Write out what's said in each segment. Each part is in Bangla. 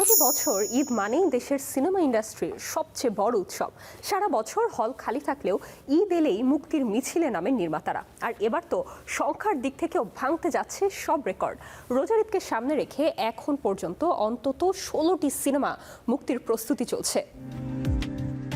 প্রতি বছর ঈদ মানেই দেশের সিনেমা ইন্ডাস্ট্রির সবচেয়ে বড় উৎসব। সারা বছর হল খালি থাকলেও ঈদ এলেই মুক্তির মিছিলে নামেন নির্মাতারা। আর এবার তো সংখ্যার দিক থেকেও ভাঙতে যাচ্ছে সব রেকর্ড। রোজার ঈদকে সামনে রেখে এখন পর্যন্ত অন্তত 16টি সিনেমা মুক্তির প্রস্তুতি চলছে।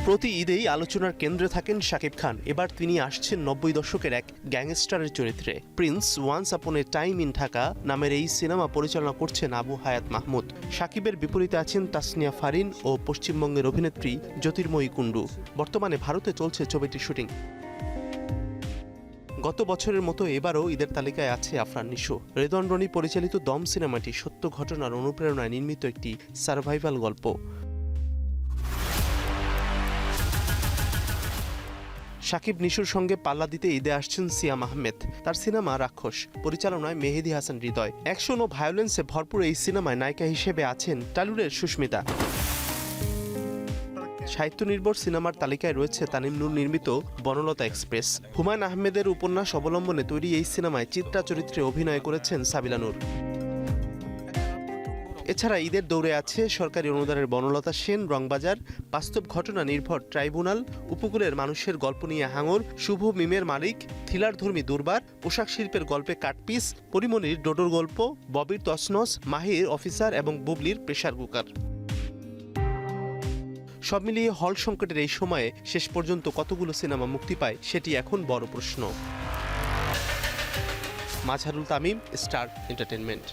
প্রতি ঈদেই আলোচনার কেন্দ্রে থাকেন শাকিব খান। এবার তিনি আসছেন 90 দশকের এক গ্যাংস্টারের চরিত্রে। Prince once upon A time in Dhaka নামের এই সিনেমা পরিচালনা করছেন আবু হায়াত মাহমুদ। শাকিবের বিপরীতে আছেন তাসনিয়া ফারিন ও পশ্চিমবঙ্গের অভিনেত্রী জ্যোতির্ময়ী কুণ্ডু। বর্তমানে ভারতে চলছে ছবিটির শুটিং। গত বছরের মতো এবারও ঈদের তালিকায় আছে আফরান নিশো। রেদওয়ান রনি পরিচালিত দম সিনেমাটি সত্য ঘটনার অনুপ্রেরণায় নির্মিত একটি সার্ভাইভাল গল্প। শাকিব নিশুর সঙ্গে পাল্লা দিতে ঈদে আসছেন সিয়াম আহমেদ। তার সিনেমা রাক্ষস, পরিচালনায় মেহেদী হাসান হৃদয়। অ্যাকশন ও ভায়োলেন্সে ভরপুর এই সিনেমায় নায়িকা হিসেবে আছেন টালিউডের সুস্মিতা। সাহিত্য নির্ভর সিনেমার তালিকায় রয়েছে তানিম নূর নির্মিত বনলতা এক্সপ্রেস। হুমায়ুন আহমেদের উপন্যাস অবলম্বনে তৈরি এই সিনেমায় চিত্রা চরিত্রে অভিনয় করেছেন সাবিলা নূর। এছাড়া ঈদের দৌড়ে আছে সরকারি অনুদানের বনলতা সেন, রংবাজার, বাস্তব ঘটনা নির্ভর ট্রাইব্যুনাল, উপকূলের মানুষের গল্প নিয়ে হাঙর, শুভ মিমের মালিক, থ্রিলারধর্মী দুর্বার, পোশাক শিল্পের গল্পে কাটপিস, পরিমণির ডোডোর গল্প, ববির তসনস, মাহির অফিসার এবং বুবলির প্রেসার কুকার। সব মিলিয়ে হল সংকটের এই সময়ে শেষ পর্যন্ত কতগুলো সিনেমা মুক্তি পায় সেটি এখন বড় প্রশ্ন। Mazharul Tamim, star entertainment.